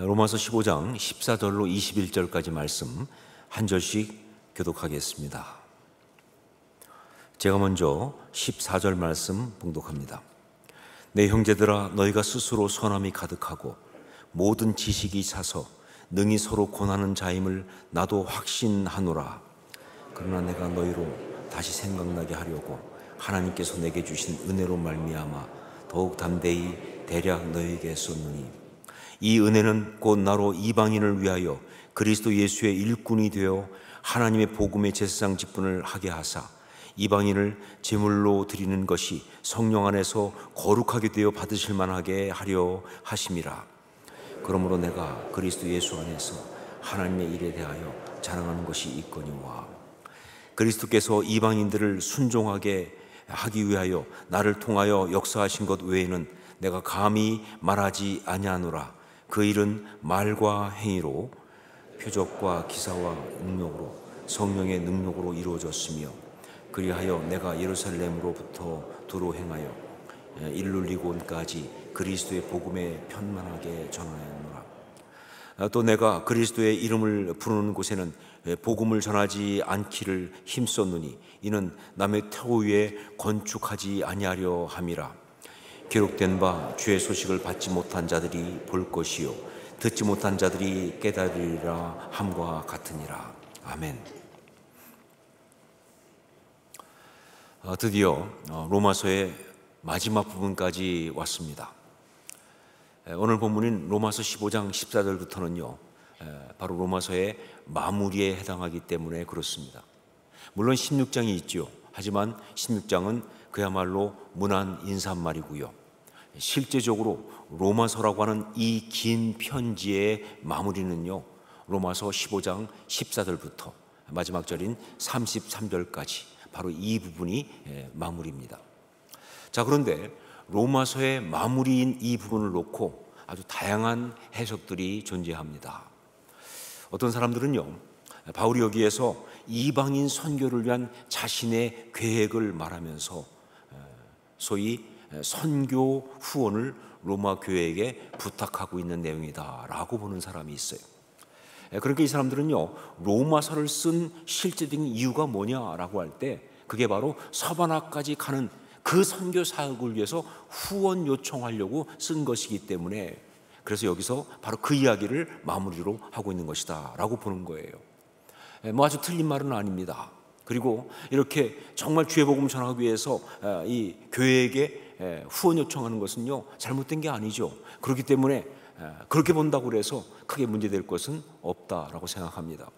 로마서 15장 14절로 21절까지 말씀 한 절씩 교독하겠습니다. 제가 먼저 14절 말씀 봉독합니다. 내 형제들아, 너희가 스스로 선함이 가득하고 모든 지식이 차서 능히 서로 권하는 자임을 나도 확신하노라. 그러나 내가 너희로 다시 생각나게 하려고 하나님께서 내게 주신 은혜로 말미암아 더욱 담대히 대략 너희에게 썼느니, 이 은혜는 곧 나로 이방인을 위하여 그리스도 예수의 일꾼이 되어 하나님의 복음의 제사장 직분을 하게 하사 이방인을 제물로 드리는 것이 성령 안에서 거룩하게 되어 받으실 만하게 하려 하심이라. 그러므로 내가 그리스도 예수 안에서 하나님의 일에 대하여 자랑하는 것이 있거니와, 그리스도께서 이방인들을 순종하게 하기 위하여 나를 통하여 역사하신 것 외에는 내가 감히 말하지 아니하노라. 그 일은 말과 행위로 표적과 기사와 능력으로 성령의 능력으로 이루어졌으며, 그리하여 내가 예루살렘으로부터 두루 행하여 일룰리곤까지 그리스도의 복음에 편만하게 전하였노라. 또 내가 그리스도의 이름을 부르는 곳에는 복음을 전하지 않기를 힘썼느니, 이는 남의 터 위에 건축하지 아니하려 함이라. 기록된 바 주의 소식을 받지 못한 자들이 볼 것이요 듣지 못한 자들이 깨달으리라 함과 같으니라. 아멘. 드디어 로마서의 마지막 부분까지 왔습니다. 오늘 본문인 로마서 15장 14절부터는요, 바로 로마서의 마무리에 해당하기 때문에 그렇습니다. 물론 16장이 있죠. 하지만 16장은 그야말로 문안 인사말이고요, 실제적으로 로마서라고 하는 이 긴 편지의 마무리는요, 로마서 15장 14절부터 마지막 절인 33절까지 바로 이 부분이 마무리입니다. 자, 그런데 로마서의 마무리인 이 부분을 놓고 아주 다양한 해석들이 존재합니다. 어떤 사람들은요, 바울이 여기에서 이방인 선교를 위한 자신의 계획을 말하면서 소위 선교 후원을 로마 교회에게 부탁하고 있는 내용이다라고 보는 사람이 있어요. 그러니까 이 사람들은요, 로마서를 쓴 실제적인 이유가 뭐냐라고 할 때 그게 바로 서바나까지 가는 그 선교 사역을 위해서 후원 요청하려고 쓴 것이기 때문에, 그래서 여기서 바로 그 이야기를 마무리로 하고 있는 것이다 라고 보는 거예요. 뭐 아주 틀린 말은 아닙니다. 그리고 이렇게 정말 주의 복음 전하기 위해서 이 교회에게 후원 요청하는 것은요, 잘못된 게 아니죠. 그렇기 때문에 그렇게 본다고 해서 크게 문제될 것은 없다라고 생각합니다.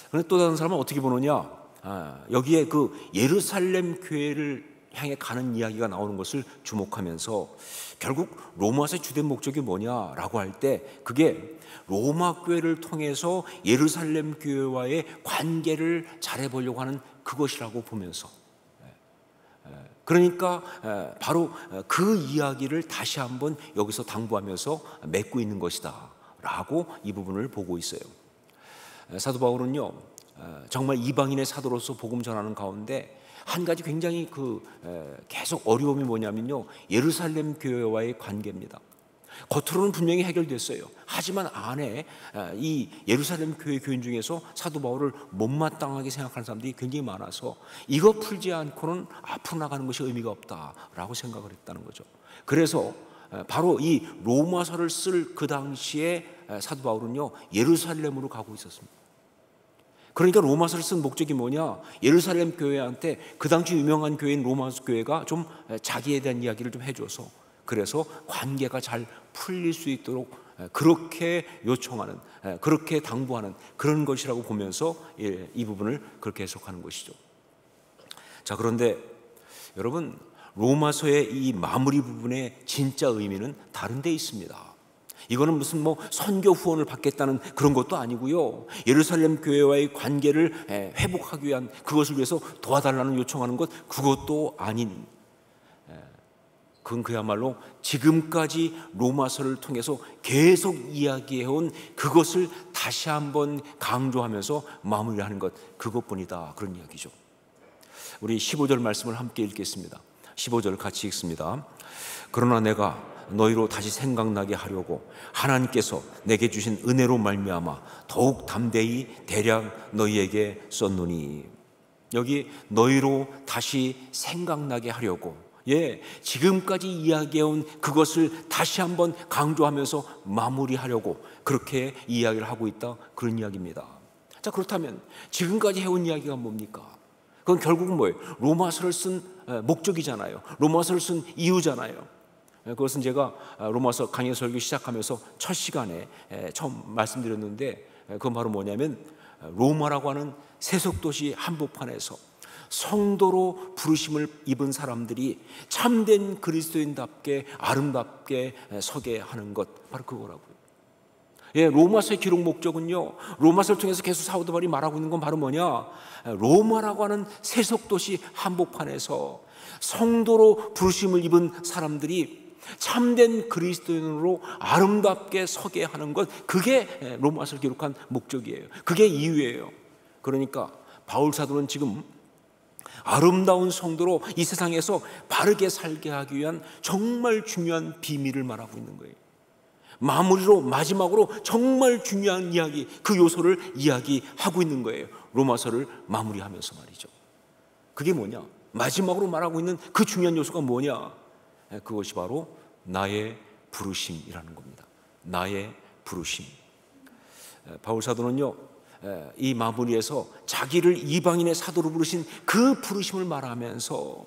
그런데 또 다른 사람은 어떻게 보느냐, 여기에 그 예루살렘 교회를 향해 가는 이야기가 나오는 것을 주목하면서 결국 로마서의 주된 목적이 뭐냐라고 할 때 그게 로마 교회를 통해서 예루살렘 교회와의 관계를 잘해보려고 하는 그것이라고 보면서, 그러니까 바로 그 이야기를 다시 한번 여기서 당부하면서 맺고 있는 것이다 라고 이 부분을 보고 있어요. 사도 바울은요, 정말 이방인의 사도로서 복음 전하는 가운데 한 가지 굉장히 계속 어려움이 뭐냐면요, 예루살렘 교회와의 관계입니다. 겉으로는 분명히 해결됐어요. 하지만 안에 이 예루살렘 교회 교인 중에서 사도 바울을 못마땅하게 생각하는 사람들이 굉장히 많아서 이거 풀지 않고는 앞으로 나가는 것이 의미가 없다라고 생각을 했다는 거죠. 그래서 바로 이 로마서를 쓸 그 당시에 사도 바울은요, 예루살렘으로 가고 있었습니다. 그러니까 로마서를 쓴 목적이 뭐냐, 예루살렘 교회한테 그 당시 유명한 교회인 로마 교회가 좀 자기에 대한 이야기를 좀 해줘서, 그래서 관계가 잘 풀릴 수 있도록 그렇게 요청하는, 그렇게 당부하는 그런 것이라고 보면서 이 부분을 그렇게 해석하는 것이죠. 자, 그런데 여러분, 로마서의 이 마무리 부분의 진짜 의미는 다른 데 있습니다. 이거는 무슨 선교 후원을 받겠다는 그런 것도 아니고요, 예루살렘 교회와의 관계를 회복하기 위한 그것을 위해서 도와달라는 요청하는 것, 그것도 아닌, 그건 그야말로 지금까지 로마서를 통해서 계속 이야기해온 그것을 다시 한번 강조하면서 마무리하는 것, 그것뿐이다, 그런 이야기죠. 우리 15절 말씀을 함께 읽겠습니다. 15절 같이 읽습니다. 그러나 내가 너희로 다시 생각나게 하려고 하나님께서 내게 주신 은혜로 말미암아 더욱 담대히 대략 너희에게 썼노니. 여기 너희로 다시 생각나게 하려고, 지금까지 이야기해온 그것을 다시 한번 강조하면서 마무리하려고 그렇게 이야기를 하고 있다, 그런 이야기입니다. 자, 그렇다면 지금까지 해온 이야기가 뭡니까? 그건 결국은 뭐예요? 로마서를 쓴 목적이잖아요. 로마서를 쓴 이유잖아요. 그것은 제가 로마서 강의 설교 시작하면서 첫 시간에 처음 말씀드렸는데, 그건 바로 뭐냐면 로마라고 하는 세속도시 한복판에서 성도로 부르심을 입은 사람들이 참된 그리스도인답게 아름답게 서게 하는 것, 바로 그거라고요. 로마서의 기록 목적은요, 로마서를 통해서 계속 사도 바울이 말하고 있는 건 바로 뭐냐? 로마라고 하는 세속도시 한복판에서 성도로 부르심을 입은 사람들이 참된 그리스도인으로 아름답게 서게 하는 것, 그게 로마서를 기록한 목적이에요. 그게 이유예요. 그러니까 바울 사도는 지금 아름다운 성도로 이 세상에서 바르게 살게 하기 위한 정말 중요한 비밀을 말하고 있는 거예요. 마무리로, 마지막으로 정말 중요한 이야기, 그 요소를 이야기하고 있는 거예요. 로마서를 마무리하면서 말이죠. 그게 뭐냐? 마지막으로 말하고 있는 그 중요한 요소가 뭐냐? 그것이 바로 나의 부르심이라는 겁니다. 나의 부르심. 바울 사도는요, 이 마무리에서 자기를 이방인의 사도로 부르신 그 부르심을 말하면서,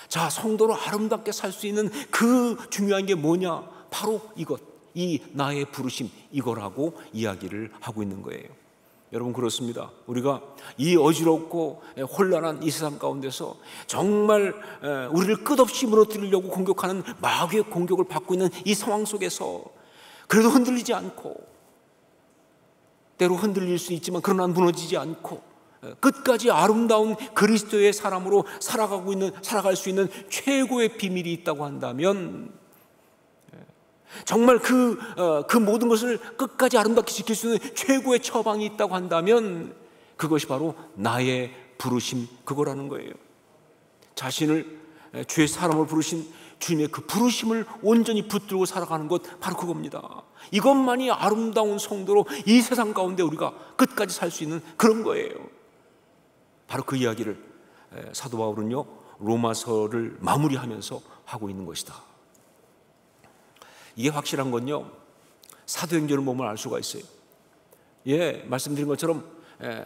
자, 성도로 아름답게 살 수 있는 그 중요한 게 뭐냐? 바로 이것, 이 나의 부르심, 이거라고 이야기를 하고 있는 거예요. 여러분, 그렇습니다. 우리가 이 어지럽고 혼란한 이 세상 가운데서 정말 우리를 끝없이 무너뜨리려고 공격하는 마귀의 공격을 받고 있는 이 상황 속에서 그래도 흔들리지 않고, 때로 흔들릴 수 있지만 그러나 무너지지 않고 끝까지 아름다운 그리스도의 사람으로 살아갈 수 있는 최고의 비밀이 있다고 한다면, 정말 그 모든 것을 끝까지 아름답게 지킬 수 있는 최고의 처방이 있다고 한다면, 그것이 바로 나의 부르심, 그거라는 거예요. 자신을 주의 사람으로 부르신 주님의 그 부르심을 온전히 붙들고 살아가는 것, 바로 그겁니다. 이것만이 아름다운 성도로 이 세상 가운데 우리가 끝까지 살 수 있는 그런 거예요. 바로 그 이야기를 사도 바울은요, 로마서를 마무리하면서 하고 있는 것이다. 이게 확실한 건요, 사도행전을 보면 알 수가 있어요. 말씀드린 것처럼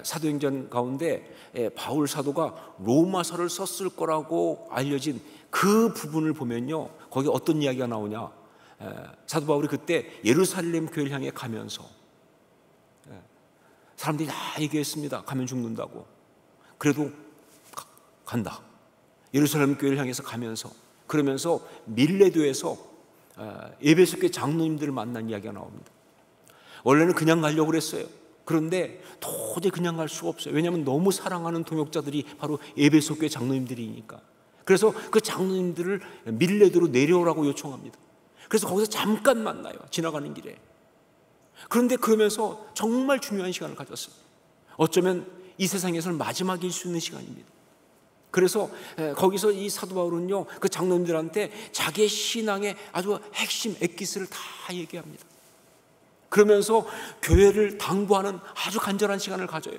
사도행전 가운데 바울 사도가 로마서를 썼을 거라고 알려진 그 부분을 보면요, 거기 어떤 이야기가 나오냐? 사도 바울이 그때 예루살렘 교회를 향해 가면서 사람들이 다 얘기했습니다. 가면 죽는다고. 그래도 간다. 예루살렘 교회를 향해서 가면서, 그러면서 밀레도에서 에베소 교회 장로님들을 만난 이야기가 나옵니다. 원래는 그냥 가려고 그랬어요. 그런데 도저히 그냥 갈 수가 없어요. 왜냐하면 너무 사랑하는 동역자들이 바로 에베소 교회 장로님들이니까. 그래서 그 장로님들을 밀레도로 내려오라고 요청합니다. 그래서 거기서 잠깐 만나요, 지나가는 길에. 그런데 그러면서 정말 중요한 시간을 가졌어요. 어쩌면 이 세상에서는 마지막일 수 있는 시간입니다. 그래서 거기서 이 사도 바울은요, 그 장로님들한테 자기의 신앙의 아주 핵심 엑기스를 다 얘기합니다. 그러면서 교회를 당부하는 아주 간절한 시간을 가져요.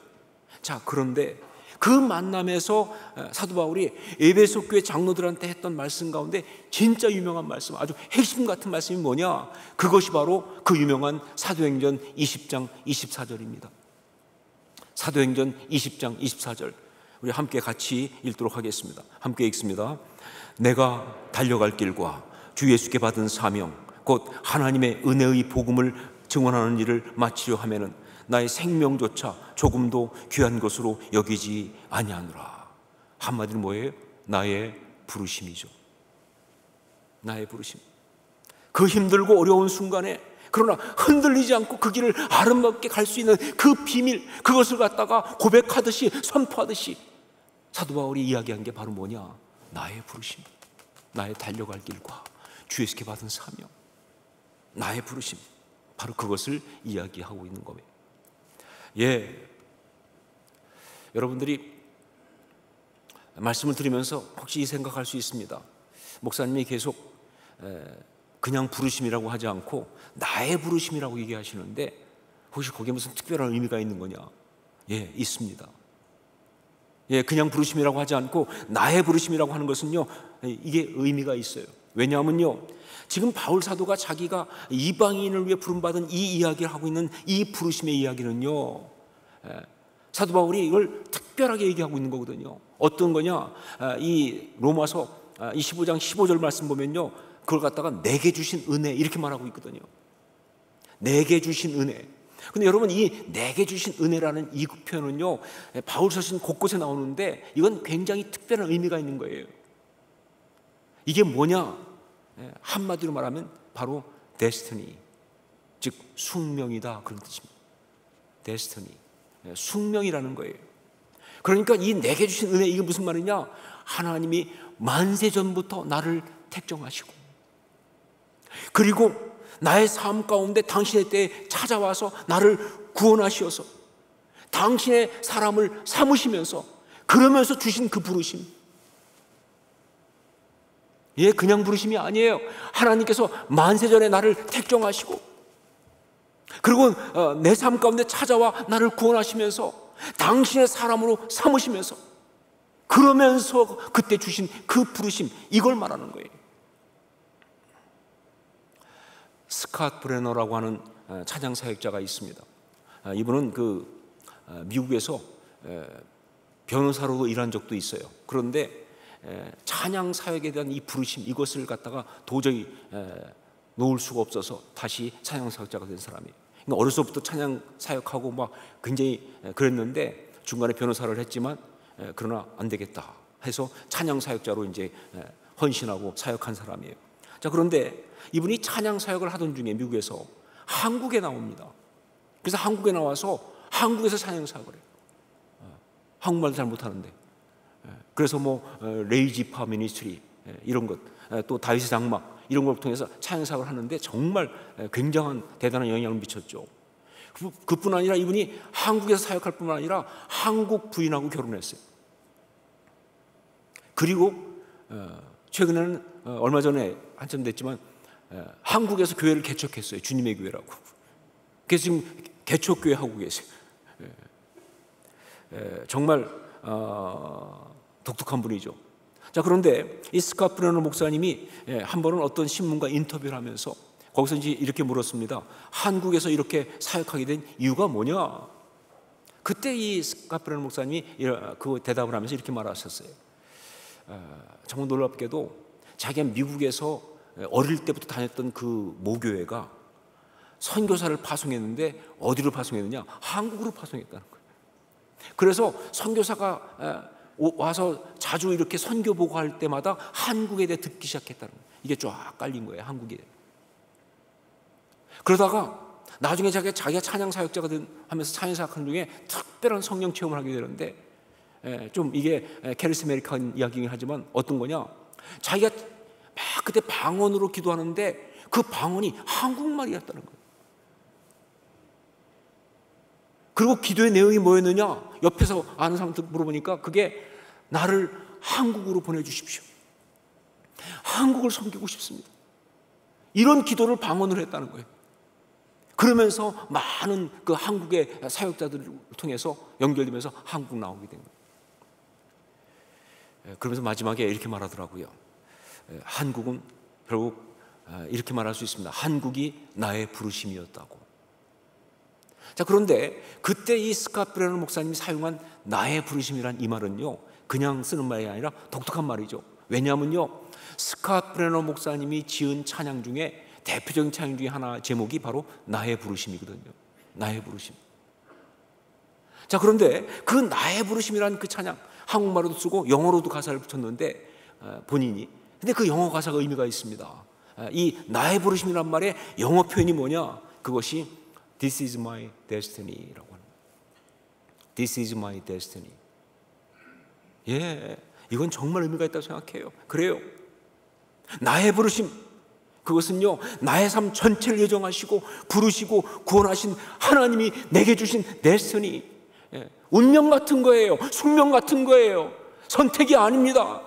자, 그런데 그 만남에서 사도 바울이 에베소 교회 장로들한테 했던 말씀 가운데 진짜 유명한 말씀, 아주 핵심 같은 말씀이 뭐냐? 그것이 바로 그 유명한 사도행전 20장 24절입니다. 사도행전 20장 24절, 우리 함께 같이 읽도록 하겠습니다. 함께 읽습니다. 내가 달려갈 길과 주 예수께 받은 사명, 곧 하나님의 은혜의 복음을 증언하는 일을 마치려 하면은 나의 생명조차 조금도 귀한 것으로 여기지 아니하노라. 한마디로 뭐예요? 나의 부르심이죠. 나의 부르심. 그 힘들고 어려운 순간에, 그러나 흔들리지 않고 그 길을 아름답게 갈 수 있는 그 비밀, 그것을 갖다가 고백하듯이, 선포하듯이 사도 바울이 이야기한 게 바로 뭐냐? 나의 부르심, 나의 달려갈 길과 주 예수께 받은 사명, 나의 부르심, 바로 그것을 이야기하고 있는 거예요. 여러분들이 말씀을 들으면서 혹시 이 생각할 수 있습니다. 목사님이 계속 그냥 부르심이라고 하지 않고 나의 부르심이라고 얘기하시는데 혹시 거기에 무슨 특별한 의미가 있는 거냐? 예, 있습니다. 예, 그냥 부르심이라고 하지 않고 나의 부르심이라고 하는 것은요, 이게 의미가 있어요. 왜냐하면요, 지금 바울 사도가 자기가 이방인을 위해 부름받은 이 이야기를 하고 있는 이 부르심의 이야기는요, 사도 바울이 이걸 특별하게 얘기하고 있는 거거든요. 어떤 거냐? 이 로마서 이 15장 15절 말씀 보면요, 그걸 갖다가 내게 주신 은혜 이렇게 말하고 있거든요. 내게 주신 은혜. 근데 여러분, 이 내게 주신 은혜라는 이 표현은요, 바울 서신 곳곳에 나오는데 이건 굉장히 특별한 의미가 있는 거예요. 이게 뭐냐? 한마디로 말하면 바로 데스티니, 즉 숙명이다, 그런 뜻입니다. 데스티니, 숙명이라는 거예요. 그러니까 이 내게 주신 은혜, 이게 무슨 말이냐? 하나님이 만세 전부터 나를 택정하시고, 그리고 나의 삶 가운데 당신의 때에 찾아와서 나를 구원하시어서 당신의 사람을 삼으시면서 그러면서 주신 그 부르심, 예, 그냥 부르심이 아니에요. 하나님께서 만세전에 나를 택정하시고, 그리고 내 삶 가운데 찾아와 나를 구원하시면서 당신의 사람으로 삼으시면서 그러면서 그때 주신 그 부르심, 이걸 말하는 거예요. 스캇 브레너라고 하는 찬양 사역자가 있습니다. 이분은 미국에서 변호사로도 일한 적도 있어요. 그런데 찬양 사역에 대한 이 부르심, 이것을 갖다가 도저히 놓을 수가 없어서 다시 찬양 사역자가 된 사람이에요. 그러니까 어렸을 때부터 찬양 사역하고 막 굉장히 그랬는데 중간에 변호사를 했지만 그러나 안 되겠다 해서 찬양 사역자로 이제 헌신하고 사역한 사람이에요. 자, 그런데 이분이 찬양 사역을 하던 중에 미국에서 한국에 나옵니다. 그래서 한국에 나와서 한국에서 찬양 사역을 해요. 한국말도 잘 못하는데. 그래서 레이지파 미니스트리 이런 것, 또 다윗의 장막 이런 걸 통해서 찬양 사역을 하는데 정말 굉장한 대단한 영향을 미쳤죠. 그뿐 아니라 이분이 한국에서 사역할 뿐만 아니라 한국 부인하고 결혼했어요. 그리고 최근에는 얼마 전에 한참 됐지만 한국에서 교회를 개척했어요. 주님의 교회라고. 그래서 지금 개척교회 하고 계세요. 정말 독특한 분이죠. 자, 그런데 이 스캇 브레너 목사님이 한 번은 어떤 신문과 인터뷰를 하면서 거기서 이제 이렇게 물었습니다. 한국에서 이렇게 사역하게 된 이유가 뭐냐? 그때 이 스캇 브레너 목사님이 그 대답을 하면서 이렇게 말하셨어요. 정말 놀랍게도 자기가 미국에서 어릴 때부터 다녔던 그 모교회가 선교사를 파송했는데 어디로 파송했느냐? 한국으로 파송했다는 거예요. 그래서 선교사가 와서 자주 이렇게 선교 보고할 때마다 한국에 대해 듣기 시작했다는 거예요. 이게 쫙 깔린 거예요, 한국에. 그러다가 나중에 자기가 찬양 사역자가 하면서 찬양 사역하는 중에 특별한 성령 체험을 하게 되는데, 좀 이게 캐리스메릭한 이야기긴 하지만 어떤 거냐? 자기가 막 그때 방언으로 기도하는데 그 방언이 한국말이었다는 거예요. 그리고 기도의 내용이 뭐였느냐? 옆에서 아는 사람한테 물어보니까 그게 나를 한국으로 보내주십시오. 한국을 섬기고 싶습니다. 이런 기도를 방언으로 했다는 거예요. 그러면서 많은 그 한국의 사역자들을 통해서 연결되면서 한국 나오게 된 거예요. 그러면서 마지막에 이렇게 말하더라고요. 한국은 결국 이렇게 말할 수 있습니다. 한국이 나의 부르심이었다고. 자, 그런데 그때 이 스캇 브레너 목사님이 사용한 나의 부르심이란 이 말은요, 그냥 쓰는 말이 아니라 독특한 말이죠. 왜냐하면요, 스캇 브레너 목사님이 지은 찬양 중에 대표적인 찬양 중에 하나 제목이 바로 나의 부르심이거든요. 나의 부르심. 자, 그런데 그 나의 부르심이란 그 찬양 한국말로도 쓰고 영어로도 가사를 붙였는데 본인이, 근데 그 영어 가사가 의미가 있습니다. 이 나의 부르심이란 말의 영어 표현이 뭐냐? 그것이 This is my destiny라고 합니다. This is my destiny. 예, 이건 정말 의미가 있다고 생각해요. 그래요. 나의 부르심, 그것은요, 나의 삶 전체를 예정하시고 부르시고 구원하신 하나님이 내게 주신 데스티니, 운명 같은 거예요. 숙명 같은 거예요. 선택이 아닙니다.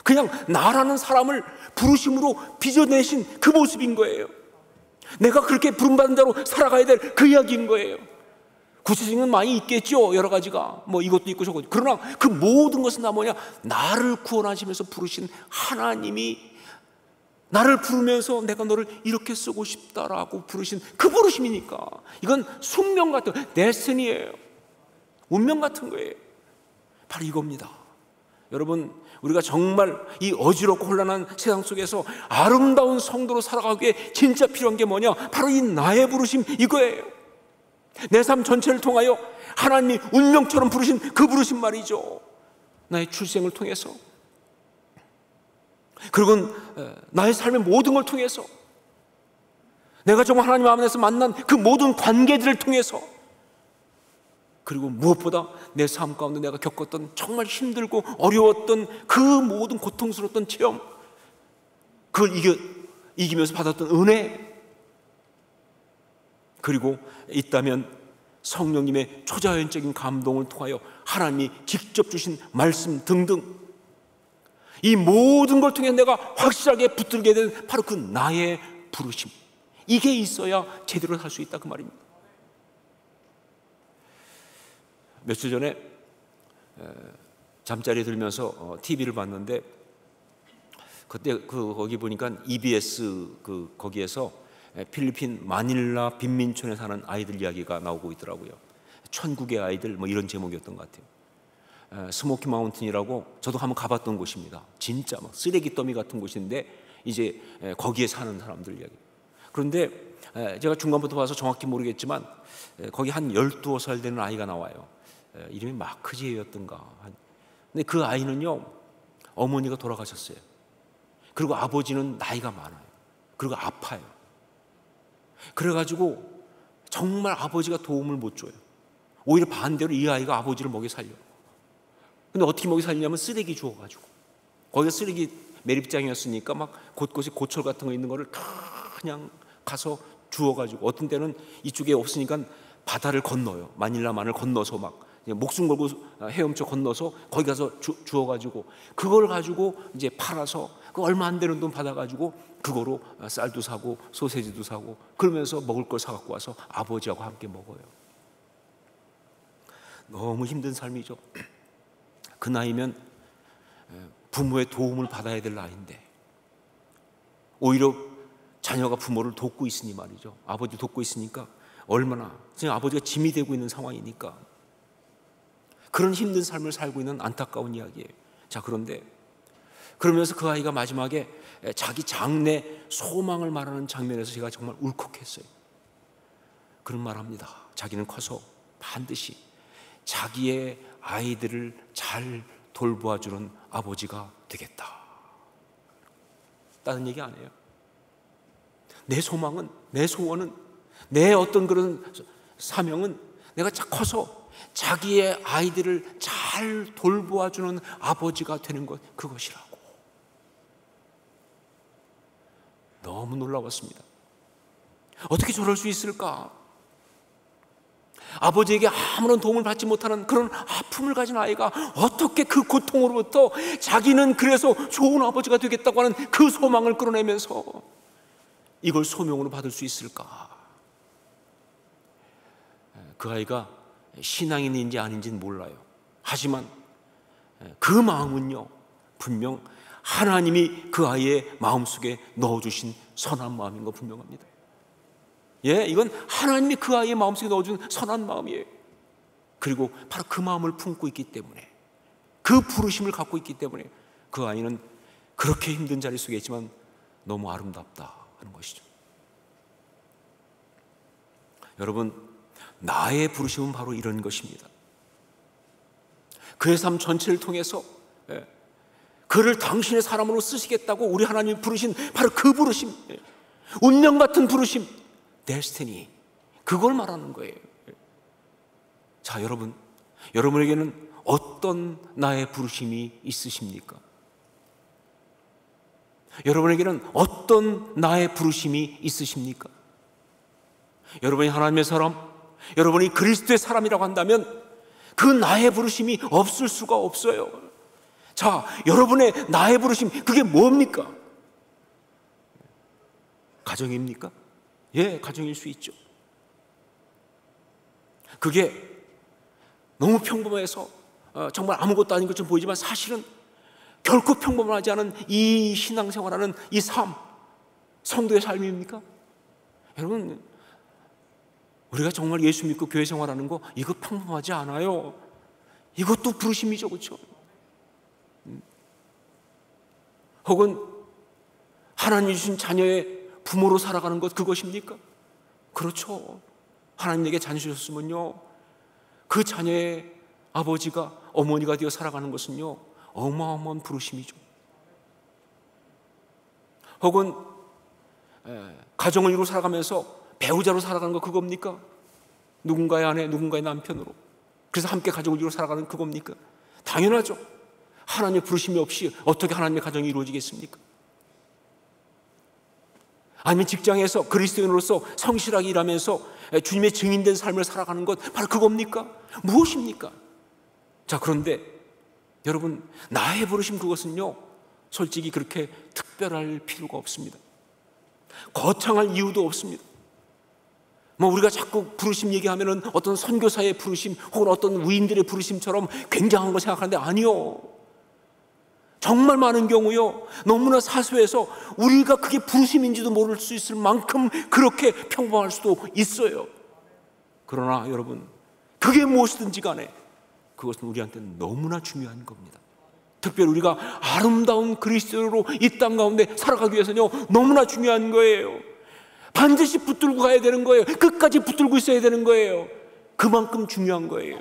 그냥 나라는 사람을 부르심으로 빚어내신 그 모습인 거예요. 내가 그렇게 부름받은 자로 살아가야 될 그 이야기인 거예요. 구체적인 건 많이 있겠죠. 여러 가지가 뭐 이것도 있고 저것도. 그러나 그 모든 것은 다 뭐냐, 나를 구원하시면서 부르신 하나님이 나를 부르면서 내가 너를 이렇게 쓰고 싶다라고 부르신 그 부르심이니까 이건 숙명 같은, 데스티니예요. 운명 같은 거예요. 바로 이겁니다. 여러분, 우리가 정말 이 어지럽고 혼란한 세상 속에서 아름다운 성도로 살아가기에 진짜 필요한 게 뭐냐, 바로 이 나의 부르심, 이거예요. 내 삶 전체를 통하여 하나님이 운명처럼 부르신 그 부르심 말이죠. 나의 출생을 통해서, 그리고 나의 삶의 모든 걸 통해서, 내가 정말 하나님 안에서 만난 그 모든 관계들을 통해서, 그리고 무엇보다 내 삶 가운데 내가 겪었던 정말 힘들고 어려웠던 그 모든 고통스러웠던 체험, 그걸 이기면서 받았던 은혜, 그리고 있다면 성령님의 초자연적인 감동을 통하여 하나님이 직접 주신 말씀 등등, 이 모든 걸 통해 내가 확실하게 붙들게 된 바로 그 나의 부르심, 이게 있어야 제대로 살 수 있다, 그 말입니다. 며칠 전에 잠자리에 들면서 TV를 봤는데, 그때 거기 보니까 EBS 거기에서 필리핀 마닐라 빈민촌에 사는 아이들 이야기가 나오고 있더라고요. 천국의 아이들 뭐 이런 제목이었던 것 같아요. 스모키 마운틴이라고 저도 한번 가봤던 곳입니다. 진짜 막 쓰레기 더미 같은 곳인데 이제 거기에 사는 사람들 이야기. 그런데 제가 중간부터 봐서 정확히 모르겠지만 거기 한 12살 되는 아이가 나와요. 이름이 마크제였던가. 근데 그 아이는요, 어머니가 돌아가셨어요. 그리고 아버지는 나이가 많아요. 그리고 아파요. 그래가지고 정말 아버지가 도움을 못 줘요. 오히려 반대로 이 아이가 아버지를 먹여 살려. 근데 어떻게 먹여 살리냐면 쓰레기 주워가지고, 거기가 쓰레기 매립장이었으니까 막 곳곳에 고철 같은 거 있는 거를 다 그냥 가서 주워가지고, 어떤 때는 이쪽에 없으니까 바다를 건너요. 마닐라만을 건너서 막 목숨 걸고 헤엄쳐 건너서 거기 가서 주워가지고, 그걸 가지고 이제 팔아서 그 얼마 안 되는 돈 받아가지고 그거로 쌀도 사고 소세지도 사고, 그러면서 먹을 걸 사갖고 와서 아버지하고 함께 먹어요. 너무 힘든 삶이죠. 그 나이면 부모의 도움을 받아야 될 나이인데 오히려 자녀가 부모를 돕고 있으니 말이죠. 아버지 돕고 있으니까 얼마나 지금 아버지가 짐이 되고 있는 상황이니까 그런 힘든 삶을 살고 있는 안타까운 이야기예요. 자, 그런데 그러면서 그 아이가 마지막에 자기 장래 소망을 말하는 장면에서 제가 정말 울컥했어요. 그런 말합니다. 자기는 커서 반드시 자기의 아이들을 잘 돌보아주는 아버지가 되겠다. 다른 얘기 안 해요. 내 소망은, 내 소원은, 내 어떤 그런 사명은 내가 커서 자기의 아이들을 잘 돌보아주는 아버지가 되는 것, 그것이라고. 너무 놀라웠습니다. 어떻게 저럴 수 있을까? 아버지에게 아무런 도움을 받지 못하는 그런 아픔을 가진 아이가 어떻게 그 고통으로부터 자기는 그래서 좋은 아버지가 되겠다고 하는 그 소망을 끌어내면서 이걸 소명으로 받을 수 있을까? 그 아이가 신앙인인지 아닌지는 몰라요. 하지만 그 마음은요, 분명 하나님이 그 아이의 마음속에 넣어주신 선한 마음인 거 분명합니다. 예, 이건 하나님이 그 아이의 마음속에 넣어준 선한 마음이에요. 그리고 바로 그 마음을 품고 있기 때문에, 그 부르심을 갖고 있기 때문에 그 아이는 그렇게 힘든 자리 속에 있지만 너무 아름답다 하는 것이죠. 여러분, 나의 부르심은 바로 이런 것입니다. 그의 삶 전체를 통해서 그를 당신의 사람으로 쓰시겠다고 우리 하나님이 부르신 바로 그 부르심, 운명 같은 부르심, 데스티니, 그걸 말하는 거예요. 자, 여러분, 여러분에게는 어떤 나의 부르심이 있으십니까? 여러분에게는 어떤 나의 부르심이 있으십니까? 여러분이 하나님의 사람, 여러분이 그리스도의 사람이라고 한다면 그 나의 부르심이 없을 수가 없어요. 자, 여러분의 나의 부르심, 그게 뭡니까? 가정입니까? 예, 가정일 수 있죠. 그게 너무 평범해서 정말 아무것도 아닌 것처럼 보이지만 사실은 결코 평범하지 않은 이 신앙생활하는 이 삶, 성도의 삶입니까? 여러분, 우리가 정말 예수 믿고 교회 생활하는 거 이거 평범하지 않아요. 이것도 부르심이죠, 그렇죠? 혹은 하나님 주신 자녀의 부모로 살아가는 것, 그것입니까? 그렇죠. 하나님에게 자녀 주셨으면요, 그 자녀의 아버지가 어머니가 되어 살아가는 것은요 어마어마한 부르심이죠. 혹은 가정을 이루어 살아가면서 배우자로 살아가는 거, 그겁니까? 누군가의 아내, 누군가의 남편으로, 그래서 함께 가정을 이루어 살아가는 그겁니까? 당연하죠. 하나님의 부르심이 없이 어떻게 하나님의 가정이 이루어지겠습니까? 아니면 직장에서 그리스도인으로서 성실하게 일하면서 주님의 증인된 삶을 살아가는 것, 바로 그겁니까? 무엇입니까? 자, 그런데 여러분, 나의 부르심, 그것은요 솔직히 그렇게 특별할 필요가 없습니다. 거창할 이유도 없습니다. 우리가 자꾸 부르심 얘기하면은 어떤 선교사의 부르심 혹은 어떤 위인들의 부르심처럼 굉장한 거 생각하는데, 아니요. 정말 많은 경우요 너무나 사소해서 우리가 그게 부르심인지도 모를 수 있을 만큼 그렇게 평범할 수도 있어요. 그러나 여러분, 그게 무엇이든지 간에 그것은 우리한테는 너무나 중요한 겁니다. 특별히 우리가 아름다운 그리스도로 이 땅 가운데 살아가기 위해서는요 너무나 중요한 거예요. 반드시 붙들고 가야 되는 거예요. 끝까지 붙들고 있어야 되는 거예요. 그만큼 중요한 거예요.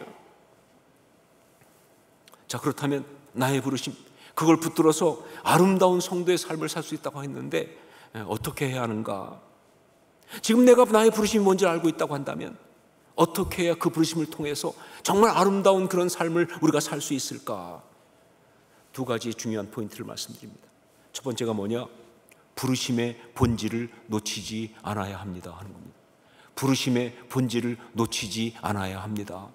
자, 그렇다면 나의 부르심, 그걸 붙들어서 아름다운 성도의 삶을 살 수 있다고 했는데 어떻게 해야 하는가? 지금 내가 나의 부르심이 뭔지 알고 있다고 한다면 어떻게 해야 그 부르심을 통해서 정말 아름다운 그런 삶을 우리가 살 수 있을까? 두 가지 중요한 포인트를 말씀드립니다. 첫 번째가 뭐냐? 부르심의 본질을 놓치지 않아야 합니다 하는 겁니다. 부르심의 본질을 놓치지 않아야 합니다.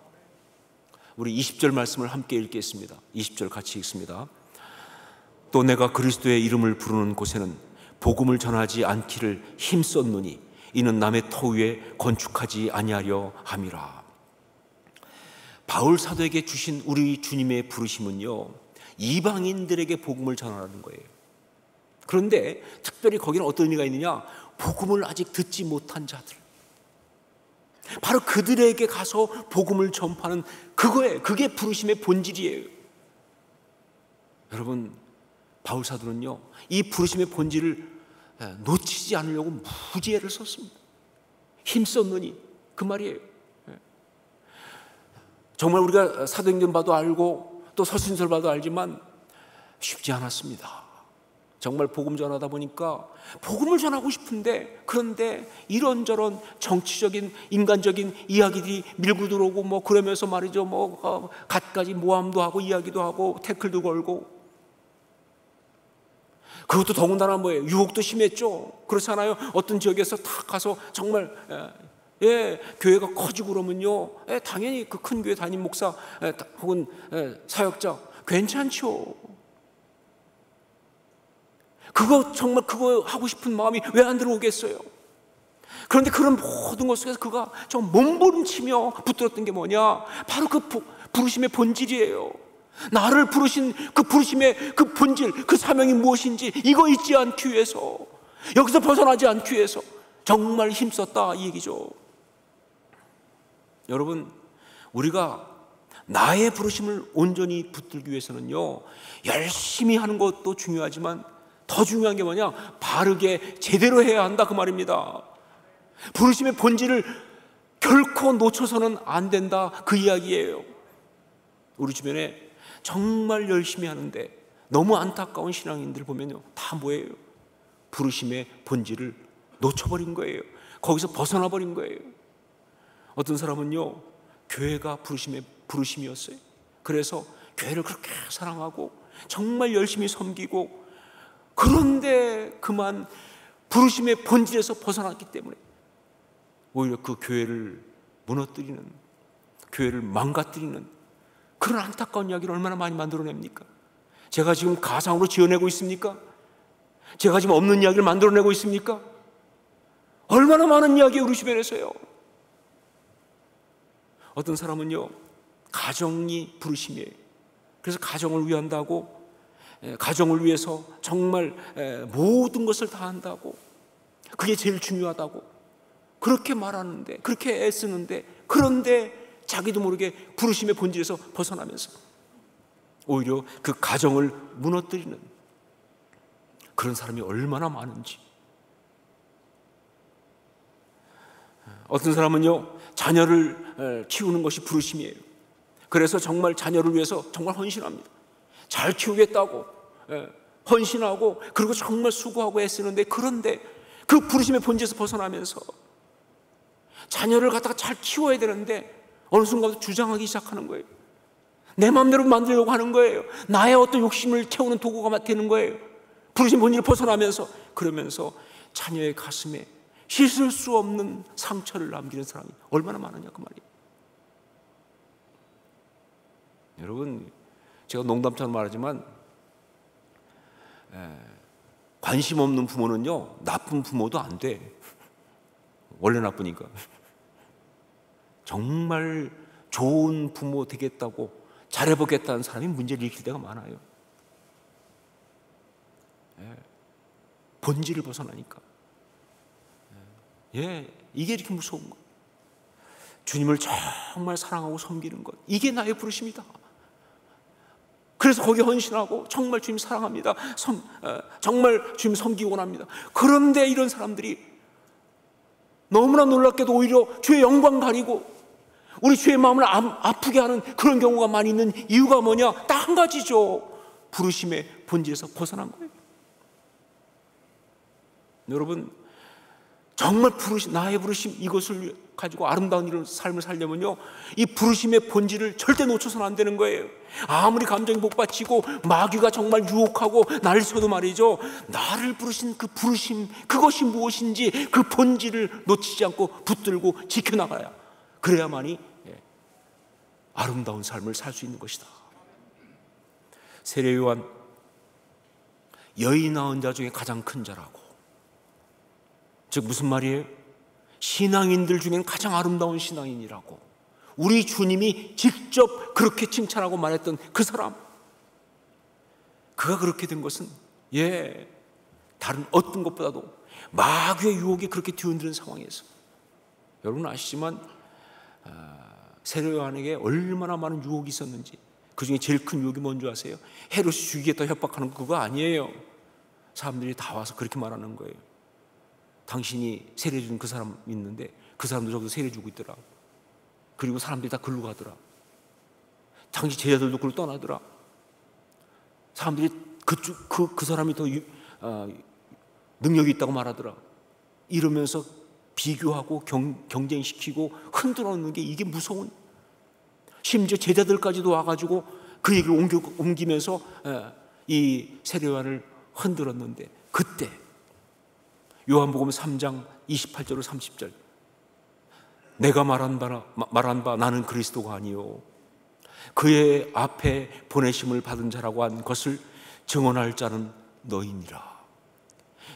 우리 20절 말씀을 함께 읽겠습니다. 20절 같이 읽습니다. 또 내가 그리스도의 이름을 부르는 곳에는 복음을 전하지 않기를 힘썼노니 이는 남의 터 위에 건축하지 아니하려 함이라. 바울 사도에게 주신 우리 주님의 부르심은요 이방인들에게 복음을 전하라는 거예요. 그런데 특별히 거기는 어떤 의미가 있느냐? 복음을 아직 듣지 못한 자들, 바로 그들에게 가서 복음을 전파하는 그거예요. 그게 부르심의 본질이에요. 여러분, 바울 사도는요 이 부르심의 본질을 놓치지 않으려고 무지애를 썼습니다. 힘썼느니, 그 말이에요. 정말 우리가 사도행전 봐도 알고 또 서신서를 봐도 알지만 쉽지 않았습니다. 정말 복음 전하다 보니까 복음을 전하고 싶은데, 그런데 이런저런 정치적인 인간적인 이야기들이 밀고 들어오고 그러면서 말이죠, 갖가지 모함도 하고 이야기도 하고 태클도 걸고, 그것도 더군다나 유혹도 심했죠. 그렇잖아요. 어떤 지역에서 탁 가서 정말 교회가 커지고 그러면요 당연히 그 큰 교회 담임 목사 혹은 사역자 괜찮죠. 정말 그거 하고 싶은 마음이 왜 안 들어오겠어요? 그런데 그런 모든 것 속에서 그가 좀 몸부림치며 붙들었던 게 뭐냐? 바로 그 부르심의 본질이에요. 나를 부르신 그 부르심의 그 본질, 그 사명이 무엇인지 이거 잊지 않기 위해서, 여기서 벗어나지 않기 위해서 정말 힘썼다, 이 얘기죠. 여러분, 우리가 나의 부르심을 온전히 붙들기 위해서는요 열심히 하는 것도 중요하지만 더 중요한 게 뭐냐? 바르게 제대로 해야 한다, 그 말입니다. 부르심의 본질을 결코 놓쳐서는 안 된다, 그 이야기예요. 우리 주변에 정말 열심히 하는데 너무 안타까운 신앙인들 보면요 다 뭐예요? 부르심의 본질을 놓쳐버린 거예요. 거기서 벗어나 버린 거예요. 어떤 사람은요 교회가 부르심이었어요. 그래서 교회를 그렇게 사랑하고 정말 열심히 섬기고, 그런데 그만 부르심의 본질에서 벗어났기 때문에 오히려 그 교회를 무너뜨리는, 교회를 망가뜨리는 그런 안타까운 이야기를 얼마나 많이 만들어냅니까? 제가 지금 가상으로 지어내고 있습니까? 제가 지금 없는 이야기를 만들어내고 있습니까? 얼마나 많은 이야기 우리 주변에서요. 어떤 사람은요, 가정이 부르심이에요. 그래서 가정을 위한다고, 가정을 위해서 정말 모든 것을 다 한다고, 그게 제일 중요하다고 그렇게 말하는데, 그렇게 애쓰는데, 그런데 자기도 모르게 부르심의 본질에서 벗어나면서 오히려 그 가정을 무너뜨리는 그런 사람이 얼마나 많은지. 어떤 사람은요, 자녀를 키우는 것이 부르심이에요. 그래서 정말 자녀를 위해서 정말 헌신합니다. 잘 키우겠다고 헌신하고, 그리고 정말 수고하고 애쓰는데, 그런데 그 부르심의 본질에서 벗어나면서 자녀를 갖다가 잘 키워야 되는데 어느 순간부터 주장하기 시작하는 거예요. 내 마음대로 만들려고 하는 거예요. 나의 어떤 욕심을 채우는 도구가 되는 거예요. 부르심 본질을 벗어나면서, 그러면서 자녀의 가슴에 씻을 수 없는 상처를 남기는 사람이 얼마나 많으냐 그 말이에요. 여러분, 제가 농담처럼 말하지만 관심 없는 부모는요, 나쁜 부모도 안 돼. 원래 나쁘니까. 정말 좋은 부모 되겠다고 잘해보겠다는 사람이 문제를 일으킬 때가 많아요. 본질을 벗어나니까. 이게 이렇게 무서운 거예요. 주님을 정말 사랑하고 섬기는 것, 이게 나의 부르심이다. 그래서 거기에 헌신하고 정말 주님 사랑합니다, 정말 주님 섬기고 원합니다. 그런데 이런 사람들이 너무나 놀랍게도 오히려 주의 영광 가리고 우리 주의 마음을 아프게 하는 그런 경우가 많이 있는 이유가 뭐냐? 딱 한 가지죠. 부르심의 본질에서 벗어난 거예요. 여러분, 정말 나의 부르심, 이것을 가지고 아름다운 이런 삶을 살려면요, 이 부르심의 본질을 절대 놓쳐서는 안 되는 거예요. 아무리 감정이 복받치고 마귀가 정말 유혹하고 나를 쳐도 말이죠, 나를 부르신 그 부르심, 그것이 무엇인지 그 본질을 놓치지 않고 붙들고 지켜나가야, 그래야만이 아름다운 삶을 살 수 있는 것이다. 세례 요한, 여의 낳은 자 중에 가장 큰 자라고. 즉 무슨 말이에요? 신앙인들 중에는 가장 아름다운 신앙인이라고. 우리 주님이 직접 그렇게 칭찬하고 말했던 그 사람, 그가 그렇게 된 것은 다른 어떤 것보다도 마귀의 유혹이 그렇게 뒤흔드는 상황에서, 여러분 아시지만 세례 요한에게 얼마나 많은 유혹이 있었는지. 그 중에 제일 큰 유혹이 뭔지 아세요? 헤롯이 죽이겠다 협박하는 그거 아니에요. 사람들이 다 와서 그렇게 말하는 거예요. 당신이 세례 준 그 사람 있는데 그 사람도 저기서 세례 주고 있더라. 그리고 사람들이 다 글로 가더라. 당신 제자들도 글로 떠나더라. 사람들이 그 사람이 더 능력이 있다고 말하더라. 이러면서 비교하고 경쟁시키고 흔들어 놓는 게 이게 무서운, 심지어 제자들까지도 와가지고 그 얘기를 옮기면서 이 세례 요한을 흔들었는데, 그때 요한복음 3장 28절로 30절, 내가 말한 바 나는 그리스도가 아니요 그의 앞에 보내심을 받은 자라고 한 것을 증언할 자는 너희니라.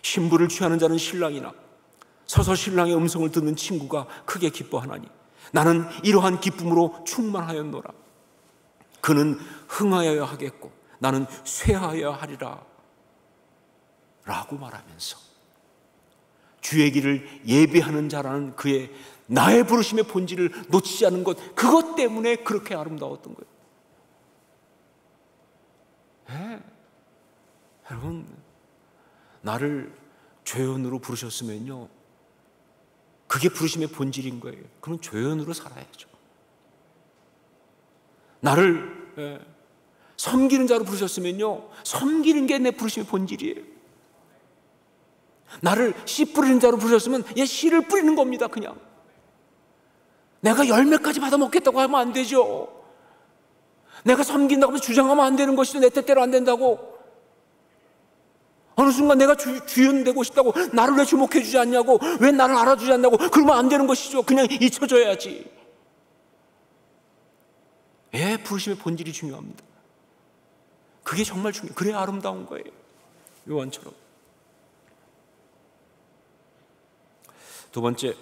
신부를 취하는 자는 신랑이나 서서 신랑의 음성을 듣는 친구가 크게 기뻐하나니 나는 이러한 기쁨으로 충만하였노라. 그는 흥하여야 하겠고 나는 쇠하여야 하리라 라고 말하면서 주의 길을 예비하는 자라는 그의 나의 부르심의 본질을 놓치지 않은 것, 그것 때문에 그렇게 아름다웠던 거예요. 여러분, 나를 죄인으로 부르셨으면요, 그게 부르심의 본질인 거예요. 그럼 죄인으로 살아야죠. 나를 섬기는 자로 부르셨으면요, 섬기는 게 내 부르심의 본질이에요. 나를 씨 뿌리는 자로 부르셨으면 씨를 뿌리는 겁니다. 그냥 내가 열매까지 받아 먹겠다고 하면 안 되죠. 내가 섬긴다고 하면 주장하면 안 되는 것이죠. 내 뜻대로 안 된다고. 어느 순간 내가 주인 되고 싶다고, 나를 왜 주목해 주지 않냐고, 왜 나를 알아주지 않냐고, 그러면 안 되는 것이죠. 그냥 잊혀져야지. 부르심의 본질이 중요합니다. 그게 정말 중요해요. 그래야 아름다운 거예요. 요한처럼. 두 번째,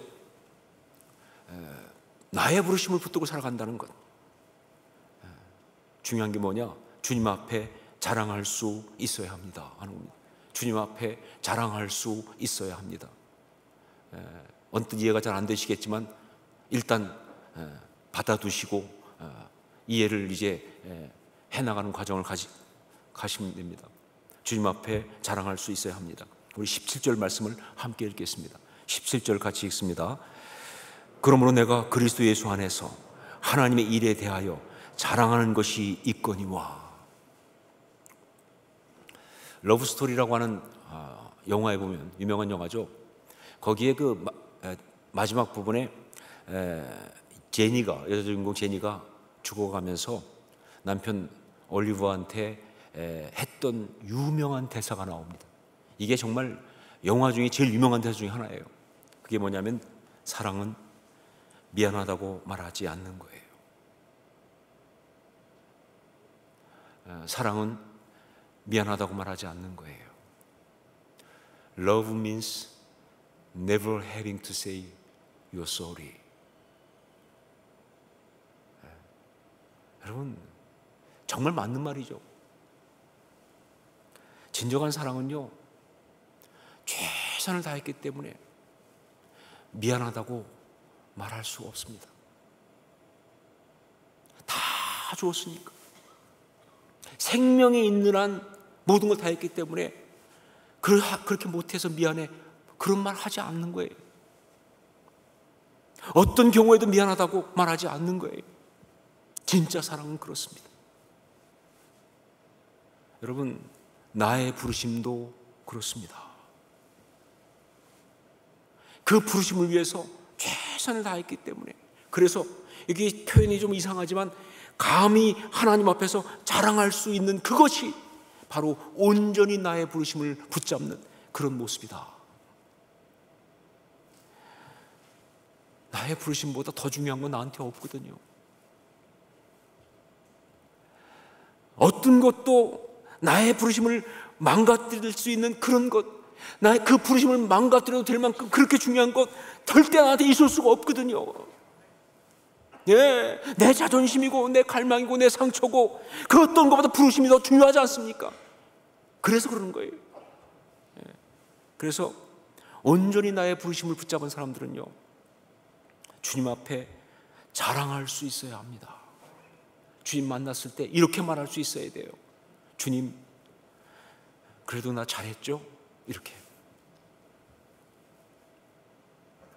나의 부르심을 붙들고 살아간다는 것. 중요한 게 뭐냐? 주님 앞에 자랑할 수 있어야 합니다 하는 겁니다. 주님 앞에 자랑할 수 있어야 합니다. 언뜻 이해가 잘 안 되시겠지만 일단 받아두시고 이해를 이제 해나가는 과정을 가시면 됩니다. 주님 앞에 자랑할 수 있어야 합니다. 우리 17절 말씀을 함께 읽겠습니다. 17절 같이 읽습니다. 그러므로 내가 그리스도 예수 안에서 하나님의 일에 대하여 자랑하는 것이 있거니와. 러브스토리라고 하는 영화에 보면, 유명한 영화죠. 거기에 그 마지막 부분에 제니가, 여자 주인공 제니가 죽어가면서 남편 올리브한테 했던 유명한 대사가 나옵니다. 이게 정말 영화 중에 제일 유명한 대사 중에 하나예요. 그게 뭐냐면 사랑은 미안하다고 말하지 않는 거예요. 사랑은 미안하다고 말하지 않는 거예요. Love means never having to say you're sorry. 여러분, 정말 맞는 말이죠. 진정한 사랑은요, 최선을 다했기 때문에 미안하다고 말할 수 없습니다. 다 주었으니까. 생명이 있는 한 모든 걸 다 했기 때문에 그렇게 못해서 미안해, 그런 말 하지 않는 거예요. 어떤 경우에도 미안하다고 말하지 않는 거예요. 진짜 사랑은 그렇습니다. 여러분, 나의 부르심도 그렇습니다. 그 부르심을 위해서 최선을 다했기 때문에, 그래서 이게 표현이 좀 이상하지만 감히 하나님 앞에서 자랑할 수 있는 그것이 바로 온전히 나의 부르심을 붙잡는 그런 모습이다. 나의 부르심보다 더 중요한 건 나한테 없거든요. 어떤 것도 나의 부르심을 망가뜨릴 수 있는 그런 것, 나의 그 부르심을 망가뜨려도 될 만큼 그렇게 중요한 것 절대 나한테 있을 수가 없거든요. 예, 내 자존심이고 내 갈망이고 내 상처고 그 어떤 것보다 부르심이 더 중요하지 않습니까? 그래서 그러는 거예요. 예, 그래서 온전히 나의 부르심을 붙잡은 사람들은요, 주님 앞에 자랑할 수 있어야 합니다. 주님 만났을 때 이렇게 말할 수 있어야 돼요. 주님, 그래도 나 잘했죠? 이렇게.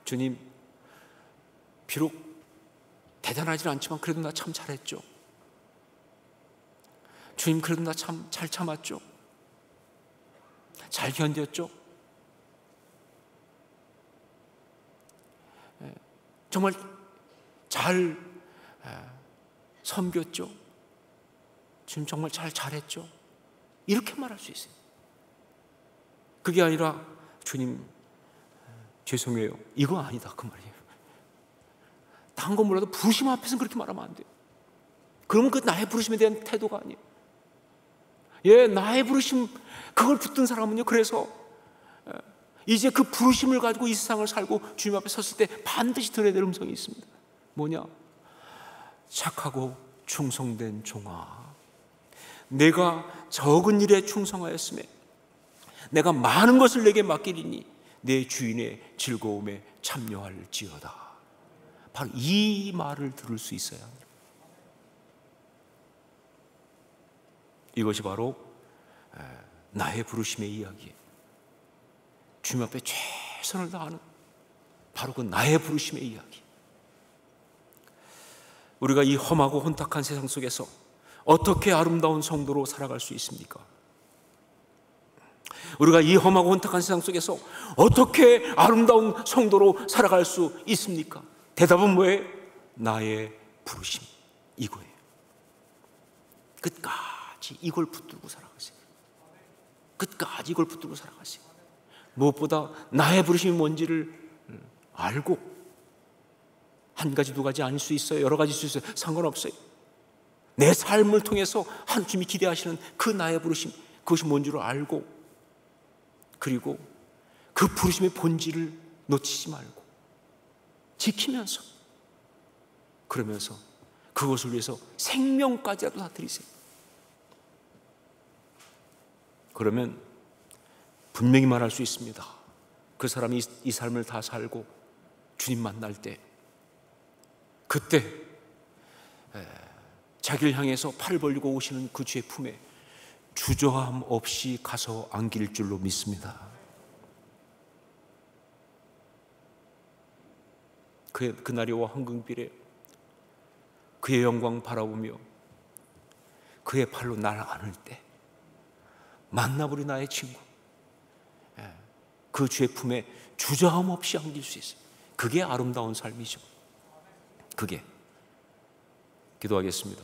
주님, 비록 대단하지는 않지만 그래도 나 참 잘했죠? 주님, 그래도 나 참 잘 참았죠? 잘 견뎠죠? 정말 잘 섬겼죠? 주님, 정말 잘했죠? 이렇게 말할 수 있어요. 그게 아니라 주님, 죄송해요, 이거 아니다, 그 말이에요. 다른 건 몰라도 부르심 앞에서는 그렇게 말하면 안 돼요. 그러면 그 나의 부르심에 대한 태도가 아니에요. 예, 나의 부르심, 그걸 붙든 사람은요, 그래서 이제 그 부르심을 가지고 이 세상을 살고 주님 앞에 섰을 때 반드시 들어야 될 음성이 있습니다. 뭐냐? 착하고 충성된 종아, 내가 적은 일에 충성하였음에 내가 많은 것을 내게 맡기리니 내 주인의 즐거움에 참여할지어다. 바로 이 말을 들을 수 있어야 합니다. 이것이 바로 나의 부르심의 이야기예요. 주님 앞에 최선을 다하는 바로 그 나의 부르심의 이야기. 우리가 이 험하고 혼탁한 세상 속에서 어떻게 아름다운 성도로 살아갈 수 있습니까? 우리가 이 험하고 혼탁한 세상 속에서 어떻게 아름다운 성도로 살아갈 수 있습니까? 대답은 뭐예요? 나의 부르심, 이거예요. 끝까지 이걸 붙들고 살아가세요. 끝까지 이걸 붙들고 살아가세요. 무엇보다 나의 부르심이 뭔지를 알고, 한 가지 두 가지 아닐 수 있어요, 여러 가지 수 있어요, 상관없어요. 내 삶을 통해서 하나님이 기대하시는 그 나의 부르심, 그것이 뭔 줄 알고, 그리고 그 부르심의 본질을 놓치지 말고 지키면서, 그러면서 그것을 위해서 생명까지라도 다 드리세요. 그러면 분명히 말할 수 있습니다. 그 사람이 이 삶을 다 살고 주님 만날 때, 그때 자기를 향해서 팔 벌리고 오시는 그 주의 품에 주저함 없이 가서 안길 줄로 믿습니다. 그날이 와 황금빌에 그의 영광 바라보며 그의 팔로 날 안을 때 만나보리 나의 친구, 그 주의 품에 주저함 없이 안길 수 있어요. 그게 아름다운 삶이죠. 그게. 기도하겠습니다.